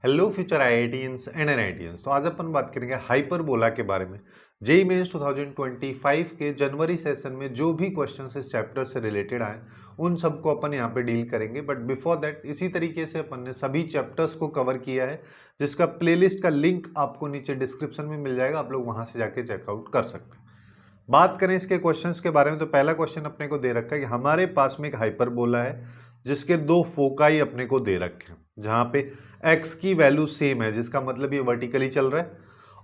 Hello future IITians and NITians. तो आज अपन बात करेंगे हाइपरबोला के बारे में। जेईई मेंस 2025 के जनवरी सेशन में जो भी क्वेश्चंस इस चैप्टर से रिलेटेड आए उन सबको अपन यहाँ पे डील करेंगे। बट बिफोर दैट इसी तरीके से अपन ने सभी चैप्टर्स को कवर किया है, जिसका प्लेलिस्ट का लिंक आपको नीचे डिस्क्रिप्शन में मिल जाएगा, आप लोग वहां से जाके चेकआउट कर सकते हैं। बात करें इसके क्वेश्चंस के बारे में तो पहला क्वेश्चन अपने को दे रखा है कि हमारे पास में एक हाइपरबोला है जिसके दो फोकाई अपने को दे रखे हैं, जहां पे x की वैल्यू सेम है, जिसका मतलब ये वर्टिकली चल रहा है।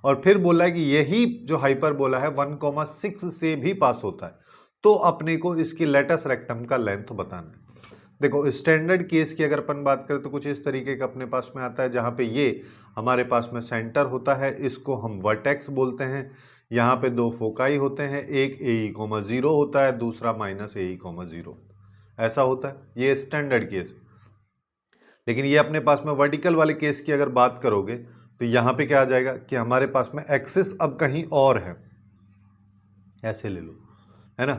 और फिर बोला है कि यही जो हाइपरबोला है 1,6 से भी पास होता है, तो अपने को इसकी लेटस रेक्टम का लेंथ बताना है। देखो स्टैंडर्ड केस की अगर अपन बात करें तो कुछ इस तरीके का अपने पास में आता है, जहां पे ये हमारे पास में सेंटर होता है, इसको हम वर्टेक्स बोलते हैं। यहाँ पे दो फोकाई होते हैं, एक AE, 0 होता है, दूसरा -AE, 0 ऐसा होता है। ये स्टैंडर्ड केस है। लेकिन ये अपने पास में वर्टिकल वाले केस की अगर बात करोगे तो यहाँ पे क्या आ जाएगा कि हमारे पास में एक्सिस अब कहीं और है, ऐसे ले लो, है ना।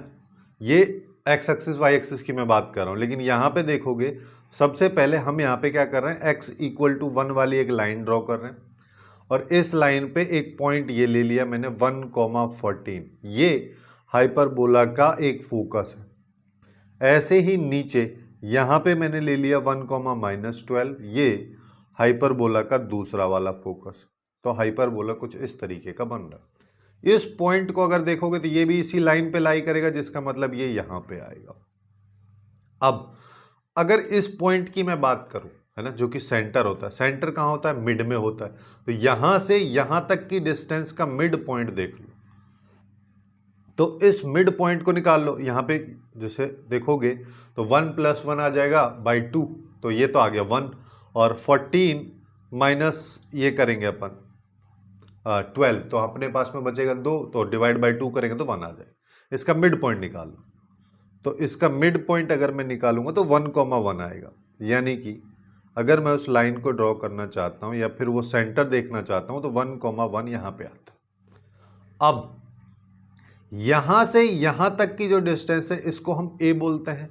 ये एक्स एक्सिस वाई एक्सिस की मैं बात कर रहा हूँ, लेकिन यहाँ पे देखोगे सबसे पहले हम यहाँ पे क्या कर रहे हैं, x = 1 वाली एक लाइन ड्रॉ कर रहे हैं और इस लाइन पे एक पॉइंट ये ले लिया मैंने 1,14। ये हाइपरबोला का एक फोकस है। ऐसे ही नीचे यहाँ पे मैंने ले लिया 1,-12, ये हाइपरबोला का दूसरा वाला फोकस। तो हाइपरबोला कुछ इस तरीके का बन रहा है। इस पॉइंट को अगर देखोगे तो ये भी इसी लाइन पे लाई करेगा, जिसका मतलब ये यहाँ पे आएगा। अब अगर इस पॉइंट की मैं बात करूं, है ना, जो कि सेंटर होता है, सेंटर कहाँ होता है, मिड में होता है, तो यहां से यहां तक की डिस्टेंस का मिड पॉइंट देख लो। तो इस मिड पॉइंट को निकाल लो। यहाँ पे जैसे देखोगे तो 1 + 1 आ जाएगा बाई 2, तो ये तो आ गया 1, और 14 माइनस ये करेंगे अपन 12, तो अपने पास में बचेगा 2, तो डिवाइड बाई 2 करेंगे तो 1 आ जाएगा। इसका मिड पॉइंट निकाल लो। तो इसका मिड पॉइंट अगर मैं निकालूंगा तो 1,1 आएगा। यानी कि अगर मैं उस लाइन को ड्रॉ करना चाहता हूं या फिर वो सेंटर देखना चाहता हूं तो 1,1 यहां पे आता। अब यहां से यहां तक की जो डिस्टेंस है इसको हम a बोलते हैं,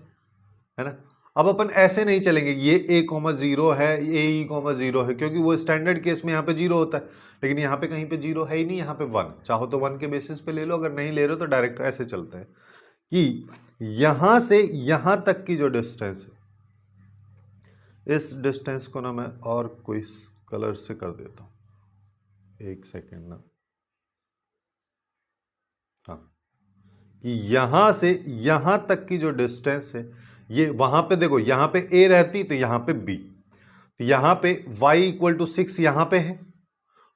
है ना। अब अपन ऐसे नहीं चलेंगे, ये A,0 है, AE,0 है, क्योंकि वो स्टैंडर्ड केस में यहाँ पे 0 होता है, लेकिन यहाँ पे कहीं पे 0 है ही नहीं, यहाँ पे 1। चाहो तो 1 के बेसिस पे ले लो, अगर नहीं ले रहे हो तो डायरेक्ट ऐसे चलते हैं कि यहां से यहां तक की जो डिस्टेंस है, इस डिस्टेंस को ना मैं और कोई कलर से कर देता हूं, एक सेकेंड ना। हाँ, कि यहां से यहां तक की जो डिस्टेंस है, ये वहां पे देखो, यहां पे a रहती तो यहां पे b, तो यहां पे y = 6 यहां पे है,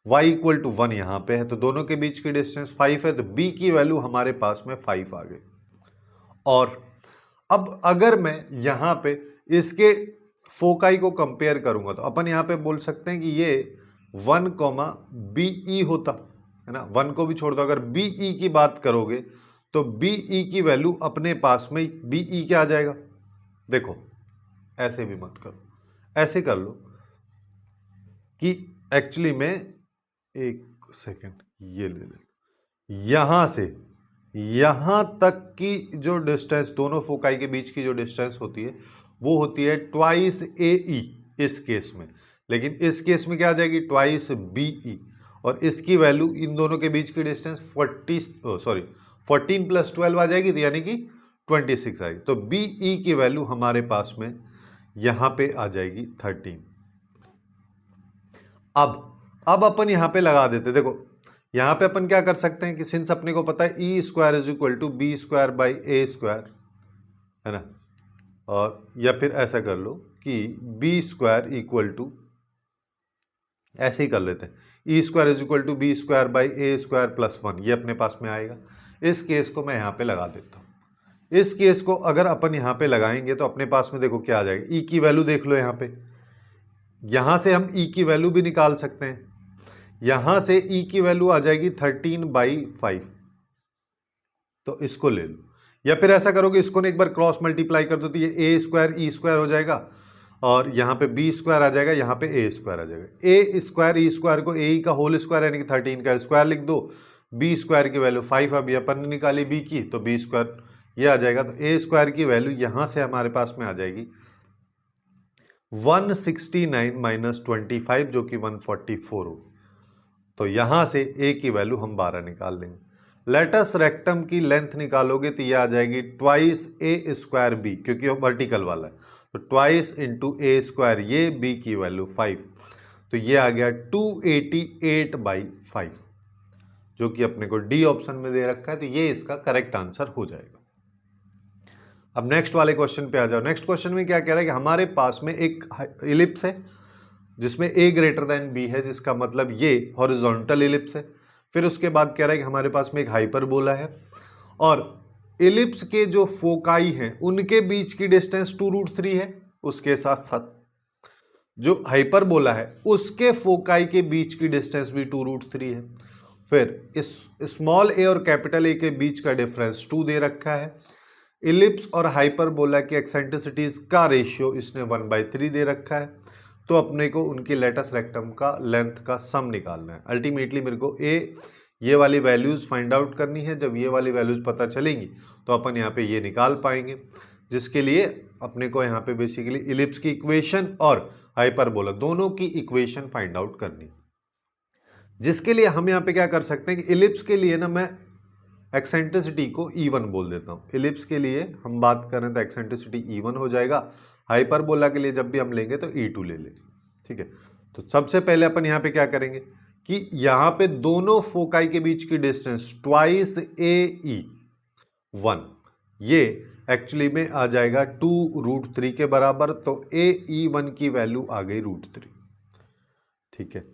y = 1 यहां पे है, तो दोनों के बीच की डिस्टेंस 5 है, तो b की वैल्यू हमारे पास में 5 आ गई। और अब अगर मैं यहां पे इसके फोकाई को कंपेयर करूंगा तो अपन यहां पे बोल सकते हैं कि ये 1, BE होता है ना। 1 को भी छोड़ दो, अगर BE की बात करोगे तो BE की वैल्यू अपने पास में BE क्या आ जाएगा। देखो ऐसे भी मत करो, ऐसे कर लो कि एक्चुअली में, एक सेकेंड, ये ले ले, यहां से यहां तक की जो डिस्टेंस दोनों फोकाई के बीच की जो डिस्टेंस होती है वो होती है ट्वाइस AE इस केस में। लेकिन इस केस में क्या आ जाएगी, ट्वाइस BE, और इसकी वैल्यू इन दोनों के बीच की डिस्टेंस 14 + 12 आ जाएगी, तो यानी कि 26 आएगी। तो BE की वैल्यू हमारे पास में यहां पे आ जाएगी 13। अब अपन यहां पे लगा देते, देखो यहां पे अपन क्या कर सकते हैं कि सिंस अपने को पता है E² = B²/A², है ना, और या फिर ऐसा कर लो कि B² ऐसे ही कर लेते हैं, E² = B²/A² + 1, ये अपने पास में आएगा। इस केस को मैं यहाँ पे लगा देता हूँ। इस केस को अगर अपन यहाँ पे लगाएंगे तो अपने पास में देखो क्या आ जाएगा, E की वैल्यू देख लो यहाँ पे, यहाँ से हम E की वैल्यू भी निकाल सकते हैं। यहाँ से E की वैल्यू आ जाएगी 13/5, तो इसको ले लो। या फिर ऐसा करोगे, इसको ना एक बार क्रॉस मल्टीप्लाई कर दो तो ये A² E² हो जाएगा, और यहाँ पे B² आ जाएगा, यहाँ पे A² आ जाएगा। A² E² को AE का होल स्क्वायर यानी कि 13 का स्क्वायर लिख दो। B² की वैल्यू 5, अभी अपन ने निकाली B की, तो B² ये आ जाएगा। तो A² की वैल्यू यहाँ से हमारे पास में आ जाएगी 169 माइनस 25 जो कि 144 हो। तो यहां से a की वैल्यू हम 12 निकाल लेंगे। लेटस रेक्टम की लेंथ निकालोगे तो ये आ जाएगी ट्वाइस ए स्क्वायर बी, क्योंकि वो वर्टिकल वाला है, तो ट्वाइस इंटू ए स्क्वायर, ये b की वैल्यू 5, तो ये आ गया 288/5, जो कि अपने को डी ऑप्शन में दे रखा है, तो ये इसका करेक्ट आंसर हो जाएगा। अब नेक्स्ट वाले क्वेश्चन पे आ जाओ। नेक्स्ट क्वेश्चन में क्या कह रहा है कि हमारे पास में एक इलिप्स है जिसमें a ग्रेटर देन b है, जिसका मतलब ये हॉरिजॉन्टल इलिप्स है। फिर उसके बाद कह रहा है कि हमारे पास में एक हाइपरबोला है और इलिप्स के जो फोकाई हैं उनके बीच की डिस्टेंस 2√3 है, उसके साथ साथ जो हाइपरबोला है उसके फोकाई के बीच की डिस्टेंस भी 2√3 है। फिर इस स्मॉल a और कैपिटल A के बीच का डिफरेंस 2 दे रखा है। इलिप्स और हाइपरबोला की एक्सेंट्रिसिटीज का रेशियो इसने 1/3 दे रखा है। तो अपने को उनकी लेटस रेक्टम का लेंथ का सम निकालना है। अल्टीमेटली मेरे को ये वाली वैल्यूज फाइंड आउट करनी है। जब ये वाली वैल्यूज पता चलेंगी तो अपन यहाँ पे ये निकाल पाएंगे, जिसके लिए अपने को यहाँ पे बेसिकली इलिप्स की इक्वेशन और हाइपरबोला दोनों की इक्वेशन फाइंड आउट करनी, जिसके लिए हम यहाँ पे क्या कर सकते हैं कि इलिप्स के लिए ना मैं एक्सेंट्रिसिटी को E1 बोल देता हूँ। इलिप्स के लिए हम बात करें तो एक्सेंट्रिसिटी E1 हो जाएगा। हाइपरबोला के लिए जब भी हम लेंगे तो E2 ले लेंगे, ठीक है। तो सबसे पहले अपन यहाँ पे क्या करेंगे कि यहाँ पे दोनों फोकाई के बीच की डिस्टेंस ट्वाइस AE1, ये एक्चुअली में आ जाएगा 2√3 के बराबर। तो AE1 की वैल्यू आ गई √3, ठीक है।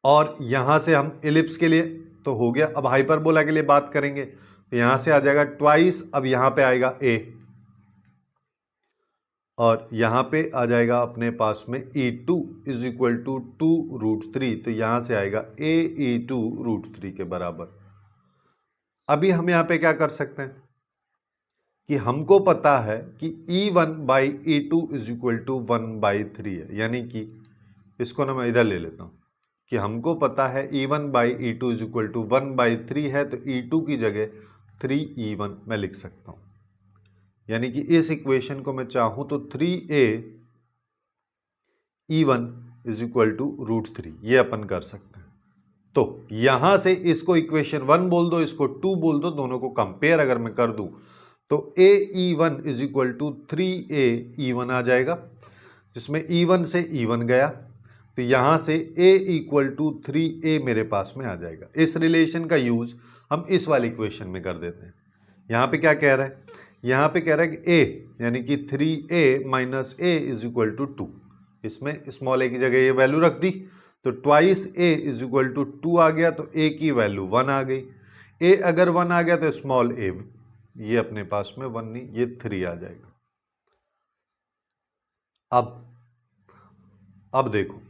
और यहां से हम इलिप्स के लिए तो हो गया। अब हाइपरबोला के लिए बात करेंगे तो यहां से आ जाएगा ट्वाइस, अब यहां पे आएगा a और यहां पे आ जाएगा अपने पास में E2 इज इक्वल टू 2√3, तो यहां से आएगा AE2 √3 के बराबर। अभी हम यहां पे क्या कर सकते हैं कि हमको पता है कि E1/E2 इज इक्वल टू 1/3 है, यानी कि इसको ना मैं इधर ले लेता हूं कि हमको पता है E1/E2 इज इक्वल टू 1/3 है, तो E2 की जगह 3E1 मैं लिख सकता हूं। यानी कि इस इक्वेशन को मैं चाहूं तो 3A E1 is equal to √3 ये अपन कर सकते हैं। तो यहां से इसको इक्वेशन 1 बोल दो, इसको 2 बोल दो, दोनों को कंपेयर अगर मैं कर दूं तो AE1 is equal to 3A E1 आ जाएगा, जिसमें E1 से E1 गया, तो यहां से A इक्वल टू 3A मेरे पास में आ जाएगा। इस रिलेशन का यूज हम इस वाली इक्वेशन में कर देते हैं। यहां पे क्या कह रहा है, यहां पे कह रहा है कि A यानी कि 3A minus A is equal to 2, इसमें स्मॉल a की जगह ये वैल्यू रख दी, तो twice A is equal to 2 आ गया, तो A की वैल्यू 1 आ गई। A अगर 1 आ गया तो स्मॉल a ये अपने पास में 1 नहीं, ये 3 आ जाएगा। अब देखो,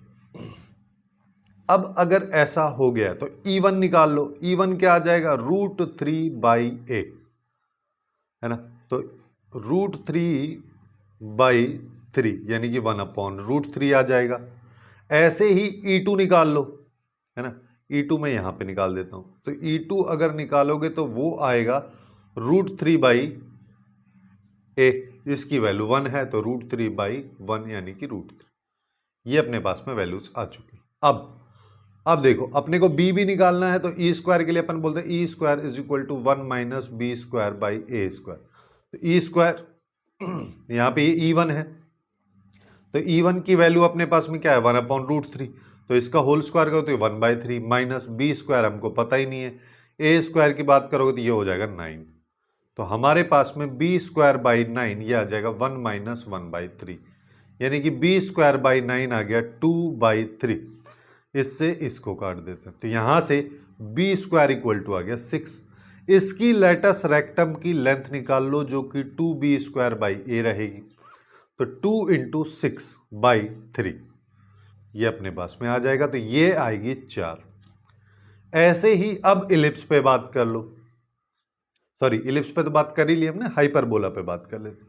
अब अगर ऐसा हो गया तो E1 निकाल लो। E1 क्या आ जाएगा, √3/a है ना, तो √3/3 यानी कि 1/√3 आ जाएगा। ऐसे ही E2 निकाल लो, है ना, E2 मैं यहां पे निकाल देता हूं, तो E2 अगर निकालोगे तो वो आएगा √3/a, इसकी वैल्यू 1 है, तो √3/1 यानी कि √3, ये अपने पास में वैल्यूज आ चुकी। अब देखो, अपने को b भी निकालना है, तो ई स्क्वायर के लिए अपन बोलते हैं e square is equal to 1 minus b square by A square. तो ई स्क्वायर यहाँ पे E1 है, तो E1 की वैल्यू अपने पास में क्या है, 1/√3, तो इसका होल स्क्वायर करो तो 1/3 माइनस बी स्क्वायर हमको पता ही नहीं है, ए स्क्वायर की बात करोगे तो ये हो जाएगा 9, तो हमारे पास में बी स्क्वायर बाई 9 ये आ जाएगा 1 माइनस 1/3, यानी कि बी स्क्वायर बाई 9 आ गया 2/3। इससे इसको काट देते हैं, तो यहां से बी स्क्वायर इक्वल टू आ गया 6। इसकी लेटस रेक्टम की लेंथ निकाल लो, जो कि 2b स्क्वायर बाई ए रहेगी, तो 2 इंटू 6/3 ये अपने पास में आ जाएगा, तो ये आएगी 4। ऐसे ही अब इलिप्स पे बात कर लो, सॉरी इलिप्स पे तो बात कर ही ली हमने, हाइपरबोला पे बात कर लेते।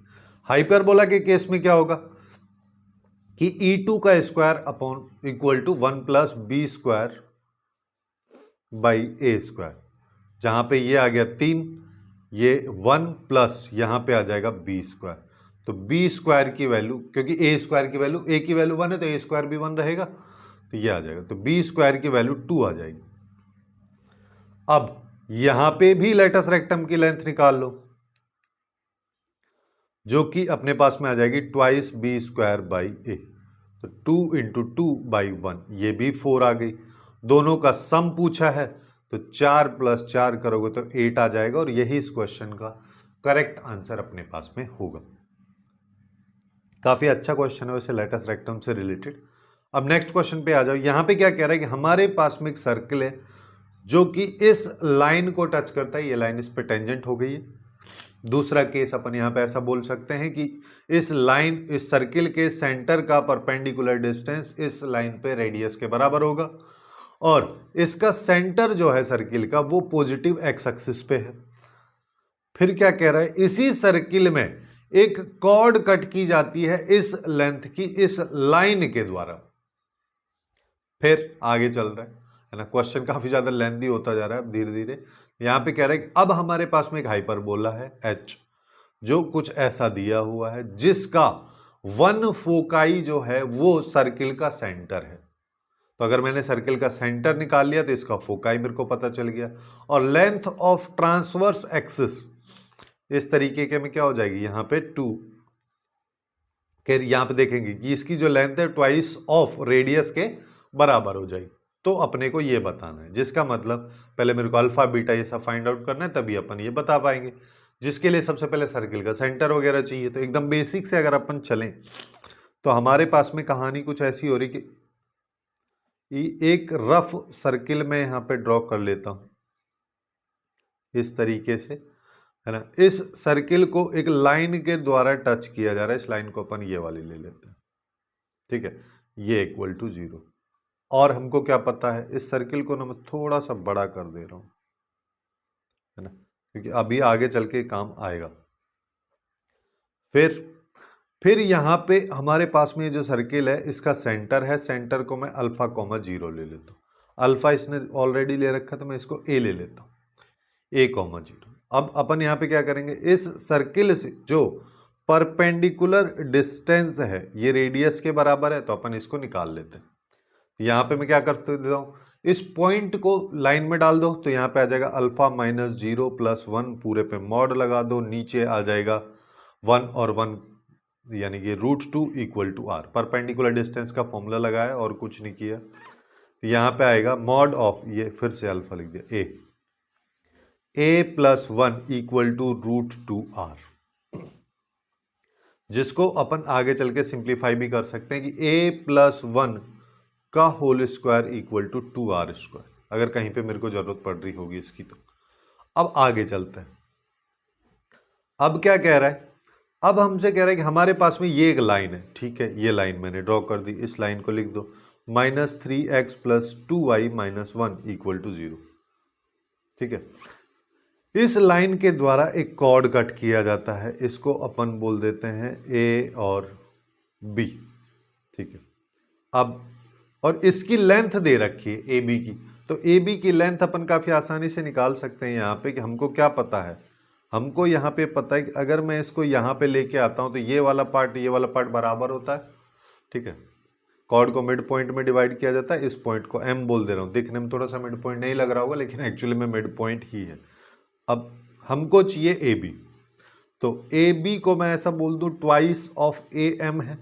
हाइपरबोला के केस में क्या होगा कि E2 का square upon equal to 1 plus B square by A square, जहां पे ये आ गया 3, ये 1 प्लस यहां पे आ जाएगा बी स्क्वायर, तो बी स्क्वायर की वैल्यू, क्योंकि ए स्क्वायर की वैल्यू, ए की वैल्यू 1 है तो ए स्क्वायर भी 1 रहेगा, तो ये आ जाएगा, तो बी स्क्वायर की वैल्यू 2 आ जाएगी। अब यहां पे भी लेटस रेक्टम की लेंथ निकाल लो, जो कि अपने पास में आ जाएगी ट्वाइस बी स्क्वायर बाई ए, तो 2 इंटू 2/1, ये भी 4 आ गई। दोनों का सम पूछा है तो 4 + 4 करोगे तो 8 आ जाएगा, और यही इस क्वेश्चन का करेक्ट आंसर अपने पास में होगा। काफी अच्छा क्वेश्चन है वैसे, लेटस रेक्टम से रिलेटेड। अब नेक्स्ट क्वेश्चन पे आ जाओ। यहां पे क्या कह रहा है कि हमारे पास में एक सर्कल है जो कि इस लाइन को टच करता है, ये लाइन इस पे टेंजेंट हो गई है। दूसरा केस अपन यहां पे ऐसा बोल सकते हैं कि इस लाइन, इस सर्किल के सेंटर का परपेंडिकुलर डिस्टेंस इस लाइन पे रेडियस के बराबर होगा, और इसका सेंटर जो है सर्किल का वो पॉजिटिव एक्स एक्सिस पे है। फिर क्या कह रहा है, इसी सर्किल में एक कॉर्ड कट की जाती है इस लेंथ की इस लाइन के द्वारा। फिर आगे चल रहा है ना, क्वेश्चन काफी ज्यादा लेंथी होता जा रहा है अब धीरे धीरे। यहां पे कह रहा है कि अब हमारे पास में एक हाइपरबोला है एच, जो कुछ ऐसा दिया हुआ है, जिसका वन फोकाई जो है वो सर्किल का सेंटर है। तो अगर मैंने सर्किल का सेंटर निकाल लिया तो इसका फोकाई मेरे को पता चल गया, और लेंथ ऑफ ट्रांसवर्स एक्सिस इस तरीके के में क्या हो जाएगी, यहां पे 2 के, यहां पे देखेंगे कि इसकी जो लेंथ है ट्वाइस ऑफ रेडियस के बराबर हो जाएगी। तो अपने को ये बताना है, जिसका मतलब पहले मेरे को अल्फा बीटा ये सब फाइंड आउट करना है, तभी अपन ये बता पाएंगे। जिसके लिए सबसे पहले सर्किल का सेंटर वगैरह चाहिए। तो एकदम बेसिक से अगर अपन चलें तो हमारे पास में कहानी कुछ ऐसी हो रही कि एक रफ सर्किल में यहां पे ड्रॉ कर लेता हूं इस तरीके से, है ना। इस सर्किल को एक लाइन के द्वारा टच किया जा रहा है, इस लाइन को अपन ये वाली ले लेते हैं, ठीक है, ये इक्वल टू 0। और हमको क्या पता है, इस सर्किल को ना मैं थोड़ा सा बड़ा कर दे रहा हूं, है ना, क्योंकि अभी आगे चल के काम आएगा। फिर यहां पे हमारे पास में जो सर्किल है इसका सेंटर है, सेंटर को मैं अल्फा कॉमा 0 ले लेता हूं। अल्फा इसने ऑलरेडी ले रखा, तो मैं इसको ए ले लेता हूं, ए कॉमा 0। अब अपन यहां पे क्या करेंगे, इस सर्किल से जो परपेंडिकुलर डिस्टेंस है ये रेडियस के बराबर है, तो अपन इसको निकाल लेते हैं। यहां पे मैं क्या करते देता हूं, इस पॉइंट को लाइन में डाल दो, तो यहां पे आ जाएगा अल्फा -0 + 1, पूरे पे मॉड लगा दो, नीचे आ जाएगा 1 और 1 यानी कि √2 = r। परपेंडिकुलर डिस्टेंस का फॉर्मूला लगाया और कुछ नहीं किया। तो यहां पे आएगा मॉड ऑफ, ये फिर से अल्फा लिख दिया, a + 1 = √2r, जिसको अपन आगे चल के सिंप्लीफाई भी कर सकते हैं कि a + 1 का होल स्क्वायर = 2r², अगर कहीं पे मेरे को जरूरत पड़ रही होगी इसकी तो। अब आगे चलते हैं। अब क्या कह रहा है, अब हमसे कह रहा है कि हमारे पास में ये एक लाइन है, ठीक है, ये लाइन मैंने ड्रॉ कर दी, इस लाइन को लिख दो -3x + 2y - 1 = 0, ठीक है। इस लाइन के द्वारा एक कॉर्ड कट किया जाता है, इसको अपन बोल देते हैं ए और बी, ठीक है। अब और इसकी लेंथ दे रखी है ए बी की, तो ए बी की लेंथ अपन काफी आसानी से निकाल सकते हैं यहाँ पे, कि हमको क्या पता है, हमको यहाँ पे पता है कि अगर मैं इसको यहाँ पे लेके आता हूँ तो ये वाला पार्ट बराबर होता है, ठीक है। कॉर्ड को मिड पॉइंट में डिवाइड किया जाता है, इस पॉइंट को एम बोल दे रहा हूँ, दिखने में थोड़ा सा मिड पॉइंट नहीं लग रहा होगा, लेकिन एक्चुअली में मिड पॉइंट ही है। अब हमको चाहिए ए बी, तो ए बी को मैं ऐसा बोल दूं ट्वाइस ऑफ ए एम है,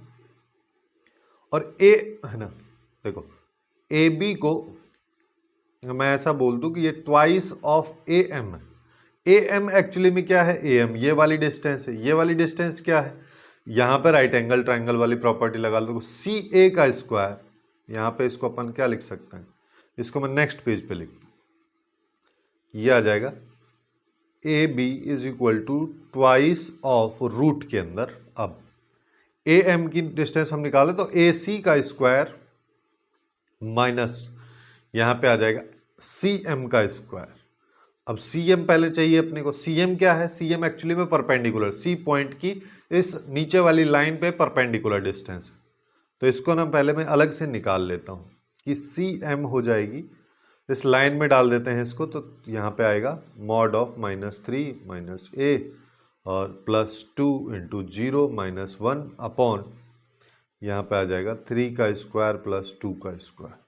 और ए, है ना, देखो ए बी को मैं ऐसा बोल दूं कि ये ट्वाइस ऑफ ए एम है। ए एम एक्चुअली में क्या है, ए एम ये वाली डिस्टेंस है, ये वाली डिस्टेंस क्या है, यहां पे राइट एंगल ट्राइंगल वाली प्रॉपर्टी लगा लो, सी ए का स्क्वायर, यहां पे इसको अपन क्या लिख सकते हैं, इसको मैं नेक्स्ट पेज पे लिख, ये आ जाएगा A B = twice of root के अंदर। अब ए एम की डिस्टेंस हम निकाले तो ए सी का स्क्वायर माइनस यहां पे आ जाएगा सी एम का स्क्वायर। अब सी एम पहले चाहिए अपने को, सी एम क्या है, सी एम एक्चुअली में परपेंडिकुलर, सी पॉइंट की इस नीचे वाली लाइन पे परपेंडिकुलर डिस्टेंस है, तो इसको ना पहले मैं अलग से निकाल लेता हूं कि सी एम हो जाएगी, इस लाइन में डाल देते हैं इसको, तो यहाँ पे आएगा मॉड ऑफ -3 - a और +2 इंटू 0 -1 अपॉन यहाँ पे आ जाएगा 3 का स्क्वायर प्लस 2 का स्क्वायर।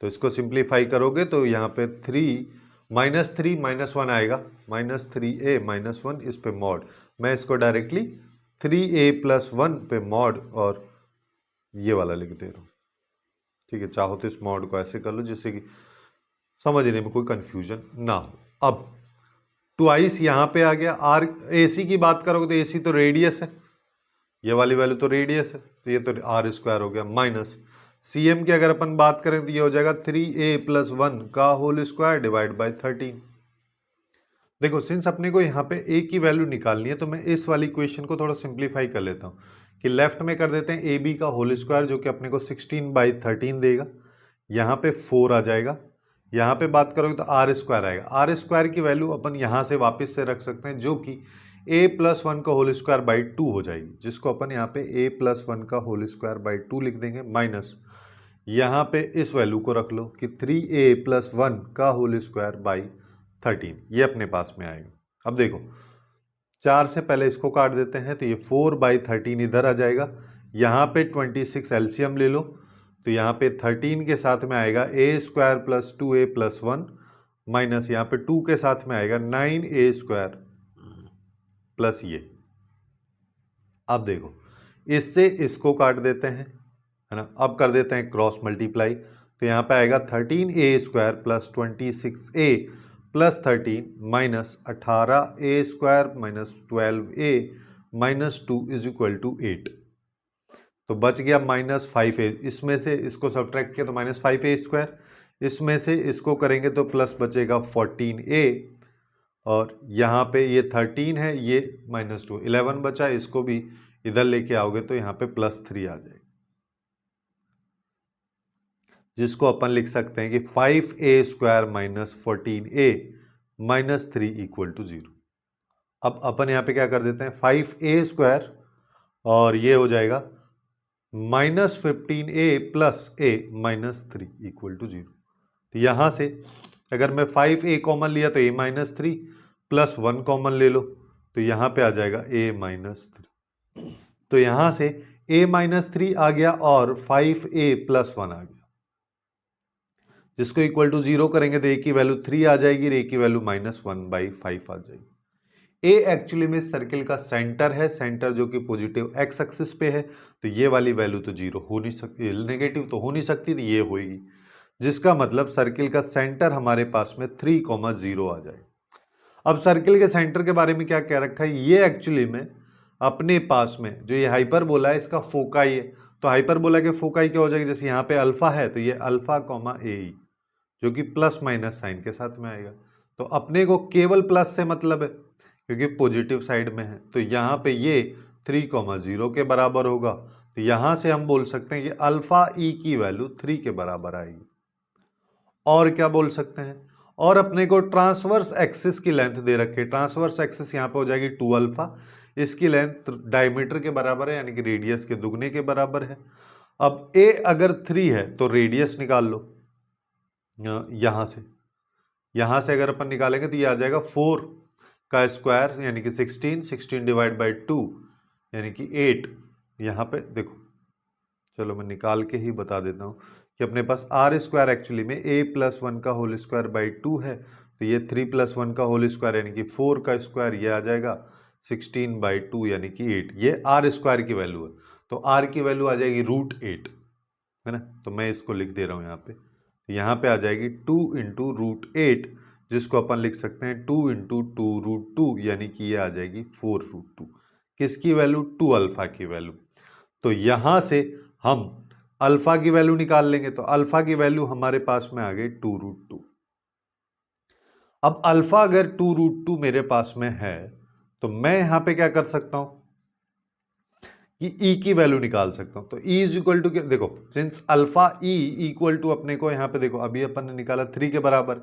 तो इसको सिंप्लीफाई करोगे तो यहाँ पे 3 -1 आएगा, -3a -1 इस पे मॉड, मैं इसको डायरेक्टली 3a + 1 पे मॉड और ये वाला लिख दे रहा हूँ। ठीक है, चाहो तो इस मॉड को ऐसे कर लो जिससे कि समझने में कोई कंफ्यूजन ना हो। अब ट्वाइस यहाँ पे आ गया। आर AC की बात करोगे तो AC तो रेडियस है, ये वाली वैल्यू तो रेडियस है, तो ये तो r² हो गया, माइनस CM की अगर अपन बात करें तो ये हो जाएगा 3a + 1 का होल स्क्वायर डिवाइड बाय 13। देखो सिंस अपने को यहाँ पे a की वैल्यू निकालनी है तो मैं इस वाली इक्वेशन को थोड़ा सिंप्लीफाई कर लेता हूँ कि लेफ्ट में कर देते हैं ab का होल स्क्वायर जो कि अपने को 16/13 देगा, यहाँ पे 4 आ जाएगा, यहाँ पे बात करोगे तो r² आएगा। r² की वैल्यू अपन यहाँ से वापस से रख सकते हैं जो कि a + 1 का होल स्क्वायर बाई 2 हो जाएगी, जिसको अपन यहाँ पे a + 1 का होल स्क्वायर बाई 2 लिख देंगे, माइनस यहाँ पे इस वैल्यू को रख लो कि 3a + 1 का होल स्क्वायर बाई 13, ये अपने पास में आएगा। अब देखो 4 से पहले इसको काट देते हैं तो ये 4/13 इधर आ जाएगा, यहाँ पे 26 एलसीएम ले लो तो यहाँ पे 13 के साथ में आएगा a² + 2a + 1 माइनस यहाँ पे 2 के साथ में आएगा 9a² प्लस ये। अब देखो इससे इसको काट देते हैं, है ना, अब कर देते हैं क्रॉस मल्टीप्लाई तो यहाँ पे आएगा 13a² + 26a + 13 minus 18a² - 12a - 2 = 8। तो बच गया -5a, इसमें से इसको सब्ट्रैक्ट किया तो -5a², इसमें से इसको करेंगे तो प्लस बचेगा 14a और यहाँ पे ये 13 है, ये -2 11 बचा, इसको भी इधर लेके आओगे तो यहाँ पे +3 आ जाएगा, जिसको अपन लिख सकते हैं कि 5a² - 14a - 3 = 0। अब अपन यहाँ पे क्या कर देते हैं 5a² और ये हो जाएगा -15a + a - 3 = 0। तो यहाँ से अगर मैं 5a कॉमन लिया तो a - 3 + 1 कॉमन ले लो तो यहाँ पे आ जाएगा a - 3। तो यहाँ से a - 3 आ गया और 5a + 1 आ गया, जिसको इक्वल टू 0 करेंगे तो a की वैल्यू 3 आ जाएगी और a की वैल्यू -1/5 आ जाएगी। a एक्चुअली में सर्किल का सेंटर है, सेंटर जो कि पॉजिटिव x एक्सिस पे है, तो ये वाली वैल्यू तो 0 हो नहीं सकती, नेगेटिव तो हो नहीं सकती, तो ये होगी, जिसका मतलब सर्किल का सेंटर हमारे पास में 3,0 आ जाएगा। अब सर्किल के सेंटर के बारे में क्या कह रखा है, ये एक्चुअली में अपने पास में जो ये हाइपरबोला है इसका फोकाई है, तो हाइपरबोला के फोकाई क्या हो जाएगी, जैसे यहाँ पे अल्फा है तो ये अल्फा a जो कि प्लस माइनस साइन के साथ में आएगा। तो अपने को केवल प्लस से मतलब है क्योंकि पॉजिटिव साइड में है, तो यहाँ पे ये 3,0 के बराबर होगा, तो यहाँ से हम बोल सकते हैं कि अल्फा ई की वैल्यू 3 के बराबर आएगी। और क्या बोल सकते हैं, और अपने को ट्रांसवर्स एक्सिस की लेंथ दे रखी है, ट्रांसवर्स एक्सिस यहाँ पे हो जाएगी 2 अल्फा, इसकी लेंथ डायमीटर के बराबर है यानी कि रेडियस के दुगने के बराबर है। अब a अगर 3 है तो रेडियस निकाल लो, यहाँ से अगर अपन निकालेंगे तो ये आ जाएगा 4 का स्क्वायर यानी कि 16 डिवाइड बाई 2 यानी कि 8। यहाँ पे देखो, चलो मैं निकाल के ही बता देता हूँ कि अपने पास r² एक्चुअली में a + 1 का होल स्क्वायर बाई 2 है, तो ये 3 + 1 का होल स्क्वायर यानी कि 4 का स्क्वायर, ये आ जाएगा 16/2 यानी कि 8, ये r² की वैल्यू है, तो r की वैल्यू आ जाएगी √8, है ना, तो मैं इसको लिख दे रहा हूँ यहाँ पे आ जाएगी 2 × √8, जिसको अपन लिख सकते हैं 2 × 2√2 यानी कि ये आ जाएगी 4√2, किसकी वैल्यू, 2 अल्फा की वैल्यू। तो यहाँ से हम अल्फा की वैल्यू निकाल लेंगे, तो अल्फा की वैल्यू हमारे पास में आ गई 2√2। अब अल्फा अगर 2√2 मेरे पास में है तो मैं यहाँ पे क्या कर सकता हूँ कि e की वैल्यू निकाल सकता हूं, तो e = क्या, देखो सिंस अल्फा e = अपने को यहाँ पे देखो अभी अपन ने निकाला 3 के बराबर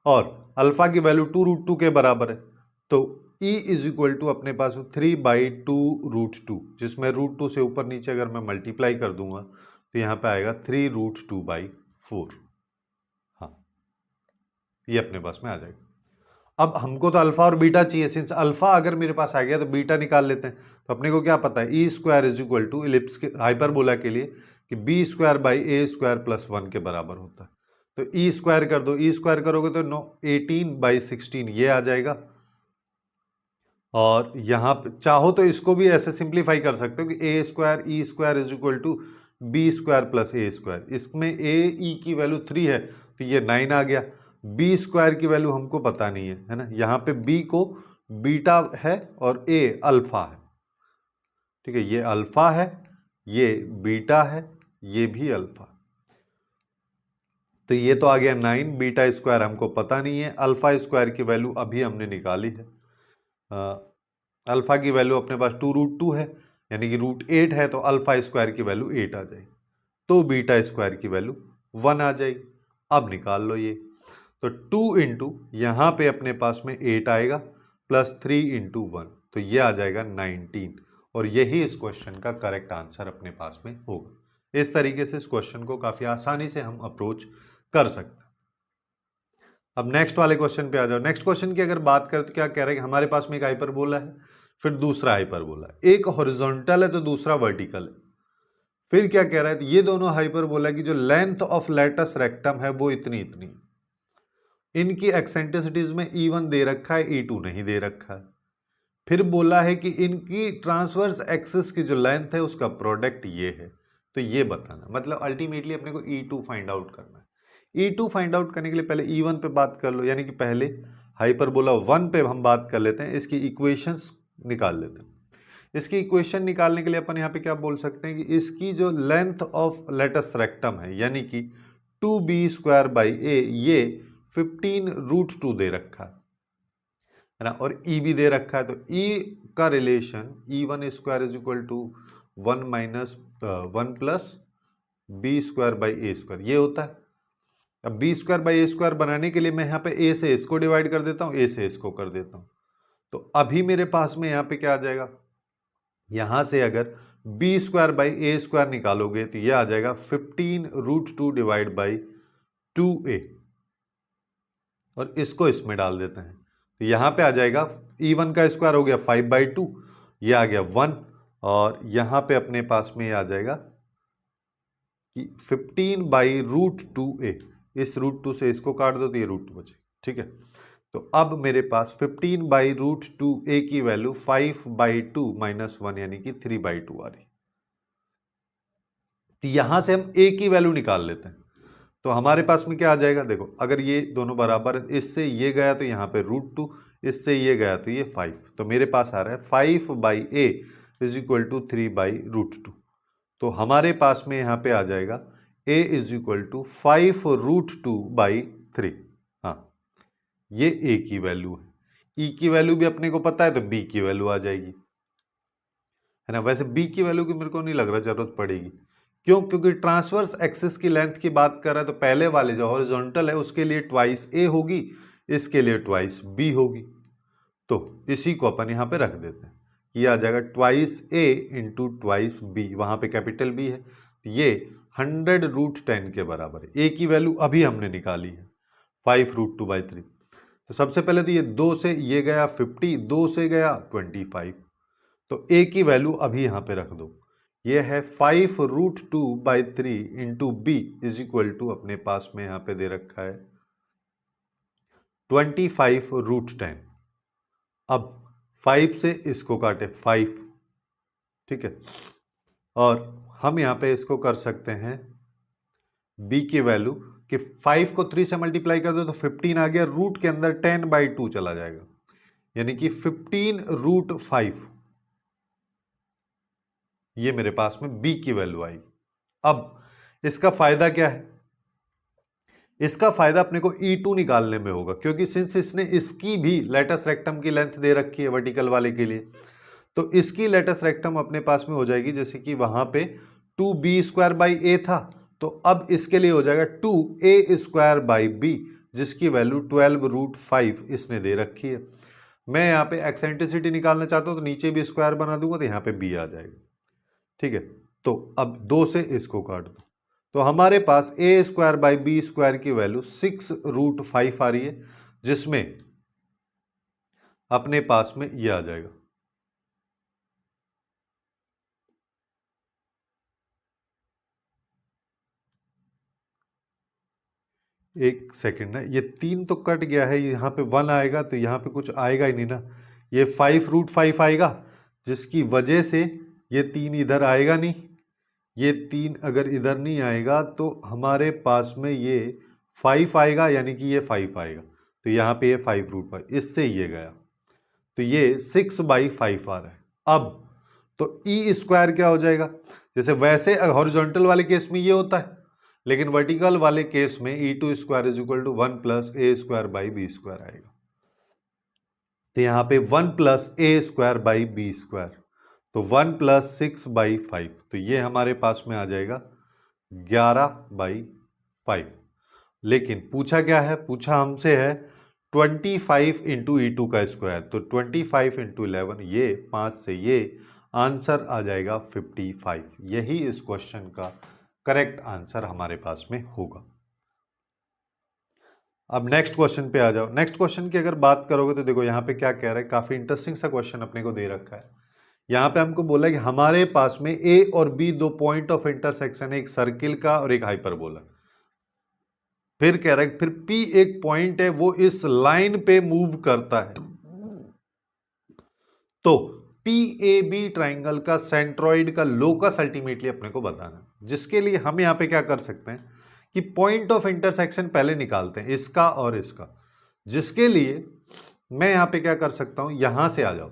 और अल्फा की वैल्यू 2√2 के बराबर है, तो e = अपने पास 3/2√2, जिसमें √2 से ऊपर नीचे अगर मैं मल्टीप्लाई कर दूंगा तो यहाँ पे आएगा 3√2/4। हाँ, ये अपने पास में आ जाएगा। अब हमको तो अल्फा और बीटा चाहिए, सिंस अल्फा अगर मेरे पास आ गया तो बीटा निकाल लेते हैं। तो अपने को क्या पता है, e square is equal to ellipse के हाइपरबोला के लिए कि b square by A square plus 1 के बराबर होता है। तो ई स्क्वायर कर दो, ई स्क्वायर करोगे तो 18/16 ये आ जाएगा। और यहाँ पे चाहो तो इसको भी ऐसे सिंप्लीफाई कर सकते हो कि a square e square is equal to b square plus A square. इसमें ए ई की वैल्यू 3 है तो ये 9 आ गया। बी स्क्वायर की वैल्यू हमको पता नहीं है ना, यहाँ पे बी को बीटा है और ए अल्फा है। ठीक है, ये अल्फा है, ये बीटा है, ये भी अल्फा। तो ये तो आ गया 9। बीटा स्क्वायर हमको पता नहीं है, अल्फा स्क्वायर की वैल्यू अभी हमने निकाली है। अल्फा की वैल्यू अपने पास 2√2 है, यानी कि √8 है, तो अल्फा स्क्वायर की वैल्यू 8 आ जाएगी। तो बीटा स्क्वायर की वैल्यू 1 आ जाएगी। अब निकाल लो ये। तो 2 इंटू यहाँ पे अपने पास में 8 आएगा प्लस 3 इंटू 1, तो ये आ जाएगा 19। और यही इस क्वेश्चन का करेक्ट आंसर अपने पास में होगा। इस तरीके से इस क्वेश्चन को काफ़ी आसानी से हम अप्रोच कर सकते हैं। अब नेक्स्ट वाले क्वेश्चन पे आ जाओ। नेक्स्ट क्वेश्चन की अगर बात करें तो क्या कह रहे हैं कि हमारे पास में एक हाइपरबोला है, फिर दूसरा हाइपरबोला है, एक हॉरिजॉन्टल है तो दूसरा वर्टिकल है। फिर क्या कह रहा है, तो ये दोनों हाइपरबोला की जो लेंथ ऑफ लेटस रेक्टम है वो इतनी इतनी, इनकी एक्सेंट्रिसिटीज में E1 दे रखा है, E2 नहीं दे रखा है। फिर बोला है कि इनकी ट्रांसवर्स एक्सिस की जो लेंथ है उसका प्रोडक्ट ये है, तो ये बताना। मतलब अल्टीमेटली अपने को E2 फाइंड आउट करना है। E2 फाइंड आउट करने के लिए पहले E1 पे बात कर लो, यानी कि पहले हाइपरबोला 1 पे हम बात कर लेते हैं, इसकी इक्वेशंस निकाल लेते हैं। इसकी इक्वेशन निकालने के लिए अपन यहाँ पे क्या बोल सकते हैं कि इसकी जो लेंथ ऑफ लेटस रेक्टम है, यानी कि 2b²/a, ये 15√2 दे रखा है ना, और E भी दे रखा है। तो E का relation E1² is equal to 1 - 1 plus b²/a² ये होता है। अब b²/a² बनाने के लिए मैं यहाँ पे a से इसको डिवाइड कर देता हूँ, a से इसको कर देता हूँ। तो अभी मेरे पास में यहाँ पे क्या आ जाएगा, यहाँ से अगर b²/a² निकालोगे तो ये आ जाएगा 15√2 डिवाइड बाई 2a, और इसको इसमें डाल देते हैं तो यहाँ पे आ जाएगा E1 का स्क्वायर हो गया 5/2, ये आ गया 1, और यहाँ पे अपने पास में आ जाएगा कि 15/√2a, इस √2 से इसको काट दो तो ये √2 बचे। ठीक है, तो अब मेरे पास 15/√2a की वैल्यू 5/2 - 1 यानी कि 3/2 आ रही। तो यहां से हम a की वैल्यू निकाल लेते हैं। तो हमारे पास में क्या आ जाएगा, देखो अगर ये दोनों बराबर है, इससे ये गया तो यहाँ पे √2, इससे ये गया तो ये 5, तो मेरे पास आ रहा है 5/a इज इक्वल टू 3/√2। तो हमारे पास में यहाँ पे आ जाएगा a इज इक्वल टू 5√2/3। हाँ, ये a की वैल्यू है। e की वैल्यू भी अपने को पता है तो b की वैल्यू आ जाएगी, है ना। वैसे b की वैल्यू की मेरे को नहीं लग रहा जरूरत पड़ेगी, क्यों, क्योंकि ट्रांसवर्स एक्सिस की लेंथ की बात कर रहा है तो पहले वाले जो हॉरिजॉन्टल है उसके लिए ट्वाइस a होगी, इसके लिए ट्वाइस b होगी। तो इसी को अपन यहाँ पे रख देते हैं, ये आ जाएगा twice a into twice b, वहाँ पे कैपिटल B है, ये 100√10 के बराबर है। a की वैल्यू अभी हमने निकाली है 5√2/3। तो सबसे पहले तो ये 2 से ये गया 50, 2 से गया 25, तो a की वैल्यू अभी यहाँ पे रख दो, ये है 5√2/3 into b is equal to अपने पास में यहाँ पे दे रखा है 25√10। अब 5 से इसको काटे 5, ठीक है, और हम यहाँ पे इसको कर सकते हैं b की वैल्यू कि 5 को 3 से मल्टीप्लाई कर दो तो 15 आ गया, रूट के अंदर 10/2 चला जाएगा, यानी कि 15√5, ये मेरे पास में b की वैल्यू आएगी। अब इसका फायदा क्या है, इसका फायदा अपने को E2 निकालने में होगा, क्योंकि सिंस इसने इसकी भी लेटस रेक्टम की लेंथ दे रखी है वर्टिकल वाले के लिए, तो इसकी लेटस रेक्टम अपने पास में हो जाएगी, जैसे कि वहां पे 2b²/a था, तो अब इसके लिए हो जाएगा 2a²/b, जिसकी वैल्यू 12√5 इसने दे रखी है। मैं यहाँ पे एक्सेंट्रिसिटी निकालना चाहता हूँ तो नीचे भी स्क्वायर बना दूंगा तो यहाँ पे b आ जाएगा। ठीक है, तो अब 2 से इसको काट दो, तो हमारे पास a²/b² की वैल्यू 6√5 आ रही है, जिसमें अपने पास में ये आ जाएगा। एक सेकंड है, ये 3 तो कट गया है, यहाँ पे 1 आएगा तो यहाँ पे कुछ आएगा ही नहीं ना, ये 5√5 आएगा, जिसकी वजह से ये 3 इधर आएगा नहीं। ये 3 अगर इधर नहीं आएगा तो हमारे पास में ये 5 आएगा, यानी कि ये 5 आएगा, तो यहाँ पे ये 5√5, इससे ये गया, तो ये 6/5 आ रहा है। अब तो ई स्क्वायर क्या हो जाएगा, जैसे वैसे हॉरिजॉन्टल वाले केस में ये होता है, लेकिन वर्टिकल वाले केस में E2 square is equal to 1 plus A square by B square आएगा। तो यहाँ पे 1 plus A square by B square, तो 1 प्लस 6/5, तो ये हमारे पास में आ जाएगा 11/5। लेकिन पूछा क्या है, पूछा हमसे है 25 इंटू E2 का स्क्वायर, तो 25 इंटू 11, ये 5 से ये आंसर आ जाएगा 55। यही इस क्वेश्चन का करेक्ट आंसर हमारे पास में होगा। अब नेक्स्ट क्वेश्चन पे आ जाओ। नेक्स्ट क्वेश्चन की अगर बात करोगे तो देखो यहाँ पे क्या कह रहा है, काफी इंटरेस्टिंग सा क्वेश्चन अपने को दे रखा है। यहाँ पे हमको बोला है कि हमारे पास में ए और बी दो पॉइंट ऑफ इंटरसेक्शन है, एक सर्किल का और एक हाइपरबोला। फिर कह रहा है फिर पी एक पॉइंट है, वो इस लाइन पे मूव करता है, तो पी ए बी ट्राइंगल का सेंट्रॉइड का लोकस अल्टीमेटली अपने को बताना है। जिसके लिए हम यहाँ पे क्या कर सकते हैं कि पॉइंट ऑफ इंटरसेक्शन पहले निकालते हैं, इसका और इसका। जिसके लिए मैं यहाँ पे क्या कर सकता हूं, यहां से आ जाओ,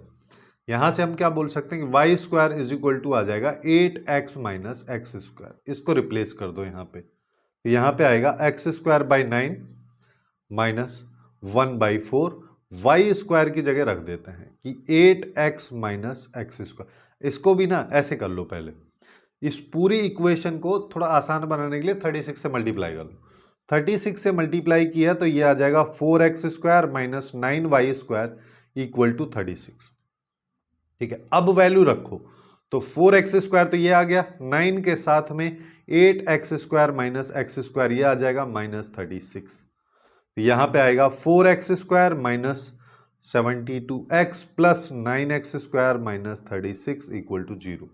यहां से हम क्या बोल सकते हैं कि Y square is equal to आ जाएगा 8x माइनस एक्स स्क्वायर। इसको रिप्लेस कर दो यहाँ पे, तो यहाँ पे आएगा x square by 9 minus 1/4, y square की जगह रख देते हैं कि 8x माइनस एक्स स्क्वायर। इसको भी ना ऐसे कर लो, पहले इस पूरी इक्वेशन को थोड़ा आसान बनाने के लिए 36 से मल्टीप्लाई कर लो। 36 से मल्टीप्लाई किया तो ये आ जाएगा 4x square minus 9y square equal to 36। ठीक है, अब वैल्यू रखो, तो 4x स्क्वायर तो ये आ गया, 9 के साथ में 8x square minus x square ये आ जाएगा माइनस 36। तो यहां पे आएगा 4x square minus 72x plus 9x square minus 36 equal to 0।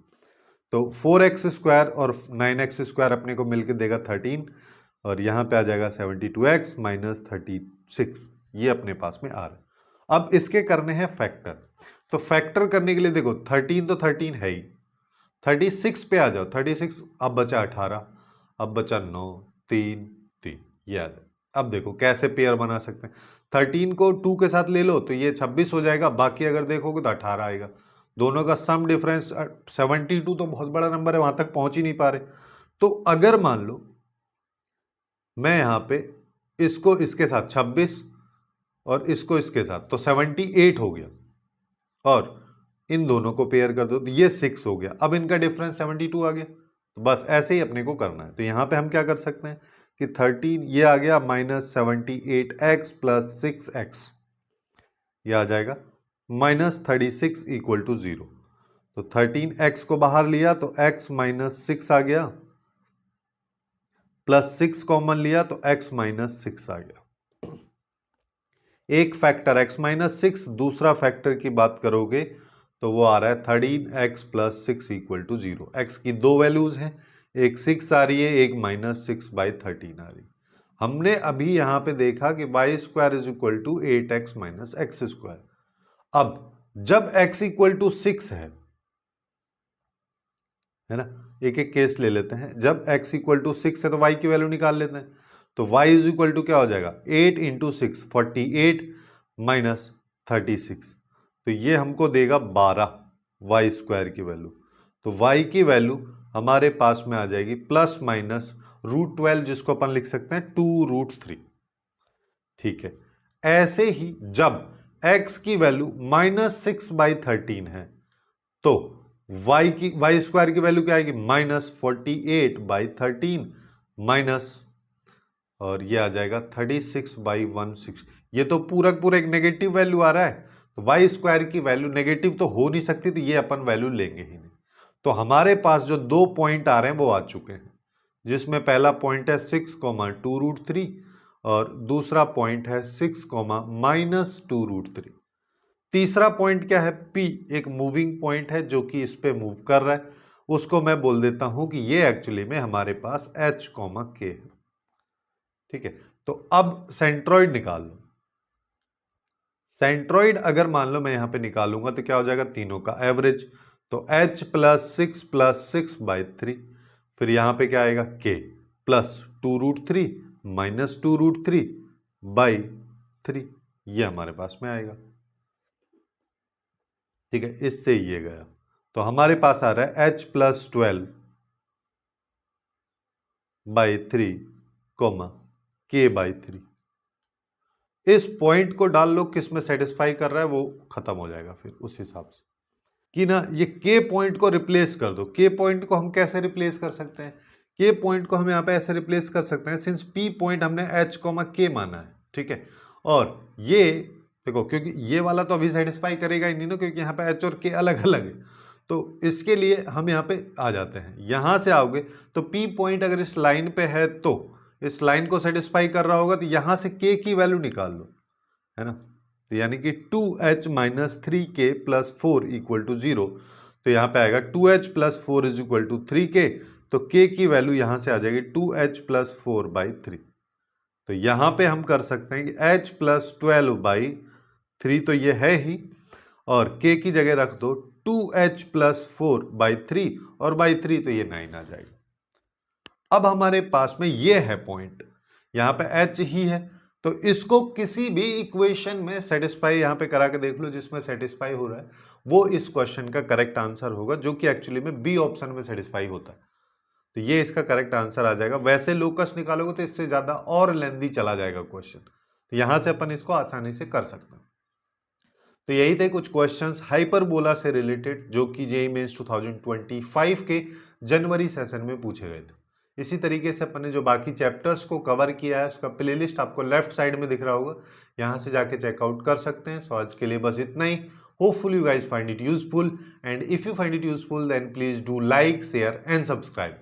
तो 4x स्क्वायर और 9x स्क्वायर अपने को मिलकर देगा 13, और यहाँ पे आ जाएगा 72x माइनस 36, ये अपने पास में आ रहा है। अब इसके करने हैं फैक्टर, तो फैक्टर करने के लिए देखो 13 तो 13 है ही, 36 पे आ जाओ, 36 अब बचा 18, अब बचा 9, 3 3, ये आ जाए। अब देखो कैसे पेयर बना सकते हैं, 13 को 2 के साथ ले लो तो ये 26 हो जाएगा, बाकी अगर देखोगे तो 18 आएगा। दोनों का सम डिफरेंस 72 तो बहुत बड़ा नंबर है, वहां तक पहुंच ही नहीं पा रहे। तो अगर मान लो मैं यहां पे इसको इसके साथ 26 और इसको इसके साथ, तो 78 हो गया, और इन दोनों को पेयर कर दो तो ये 6 हो गया। अब इनका डिफरेंस 72 आ गया, तो बस ऐसे ही अपने को करना है। तो यहां पे हम क्या कर सकते हैं कि 13 ये आ गया माइनस 78x प्लस 6x, ये आ जाएगा माइनस 36 इक्वल टू 0। तो 13x को बाहर लिया तो x माइनस 6 आ गया, प्लस 6 कॉमन लिया तो x माइनस 6 आ गया। एक फैक्टर x माइनस 6, दूसरा फैक्टर की बात करोगे तो वो आ रहा है 13x plus 6 equal to 0। x की दो वैल्यूज हैं, एक 6 आ रही है, एक माइनस 6/13 आ रही है। हमने अभी यहां पे देखा कि Y square is equal to 8x minus x square. अब जब x इक्वल टू 6 है ना, एक एक केस ले लेते हैं। जब x इक्वल टू 6 है तो y की वैल्यू निकाल लेते हैं, तो y इज इक्वल टू क्या हो जाएगा 8 इंटू 6, 48 माइनस 36, तो ये हमको देगा 12 वाई स्क्वायर की वैल्यू। तो y की वैल्यू हमारे पास में आ जाएगी प्लस माइनस √12, जिसको अपन लिख सकते हैं 2√3। ठीक है, ऐसे ही जब x की वैल्यू माइनस 6/13 है तो वाई स्क्वायर की वैल्यू क्या आएगी माइनस 48/13 माइनस, और ये आ जाएगा 36/16। ये तो पूरा पूरा एक नेगेटिव वैल्यू आ रहा है, तो वाई स्क्वायर की वैल्यू नेगेटिव तो हो नहीं सकती, तो ये अपन वैल्यू लेंगे ही नहीं। तो हमारे पास जो दो पॉइंट आ रहे हैं वो आ चुके हैं, जिसमें पहला पॉइंट है 6, 2√3 और दूसरा पॉइंट है 6, माइनस 2√3। तीसरा पॉइंट क्या है, P एक मूविंग पॉइंट है जो कि इस पे मूव कर रहा है, उसको मैं बोल देता हूं कि ये एक्चुअली में हमारे पास H, K है। ठीक है, तो अब सेंट्रॉइड निकाल लो। सेंट्रॉइड अगर मान लो मैं यहां पे निकालूंगा तो क्या हो जाएगा, तीनों का एवरेज, तो H + 6 बाई 3, फिर यहां पे क्या आएगा, K +2√3 -2√3 बाई 3, ये हमारे पास में आएगा। ठीक है, इससे ये गया, तो हमारे पास आ रहा है H +12 बाई 3, K बाई 3। इस पॉइंट को डाल लो किस में सेटिस्फाई कर रहा है, वो खत्म हो जाएगा फिर उस हिसाब से कि ना ये K पॉइंट को रिप्लेस कर दो। K पॉइंट को हम कैसे रिप्लेस कर सकते हैं, K पॉइंट को हम यहाँ पे ऐसे रिप्लेस कर सकते हैं, सिंस P पॉइंट हमने H, K माना है। ठीक है, और ये देखो क्योंकि ये वाला तो अभी सेटिस्फाई करेगा ही नहीं ना, क्योंकि यहाँ पे H और K अलग अलग है, तो इसके लिए हम यहाँ पे आ जाते हैं। यहाँ से आओगे तो P पॉइंट अगर इस लाइन पे है तो इस लाइन को सेटिस्फाई कर रहा होगा, तो यहाँ से K की वैल्यू निकाल लो, है ना, तो यानी कि 2H - 3K + 4 = 0, तो यहाँ पे आएगा 2H + 4 = 3K, तो K की वैल्यू यहाँ से आ जाएगी 2H + 4 बाई 3। तो यहाँ पे हम कर सकते हैं कि H + 12 बाई 3 तो ये है ही, और K की जगह रख दो 2H + 4 बाई 3, और बाई 3 तो ये 9 आ जाएगा। अब हमारे पास में ये है पॉइंट, यहाँ पे H ही है, तो इसको किसी भी इक्वेशन में सेटिस्फाई यहाँ पे करा के देख लो, जिसमें सेटिस्फाई हो रहा है वो इस क्वेश्चन का करेक्ट आंसर होगा, जो कि एक्चुअली में बी ऑप्शन में सेटिस्फाई होता है, तो ये इसका करेक्ट आंसर आ जाएगा। वैसे लोकस निकालोगे तो इससे ज्यादा और लेंदी चला जाएगा क्वेश्चन, तो यहां से अपन इसको आसानी से कर सकते हैं। तो यही थे कुछ क्वेश्चंस हाइपरबोला से रिलेटेड जो कि जेईई मेंस 2025 के जनवरी सेशन में पूछे गए थे। इसी तरीके से अपन ने जो बाकी चैप्टर्स को कवर किया है उसका प्लेलिस्ट आपको लेफ्ट साइड में दिख रहा होगा, यहाँ से जाके चेकआउट कर सकते हैं। सो आज के लिए बस इतना ही। Hopefully you guys find it useful, and if you find it useful then please do like, share and subscribe.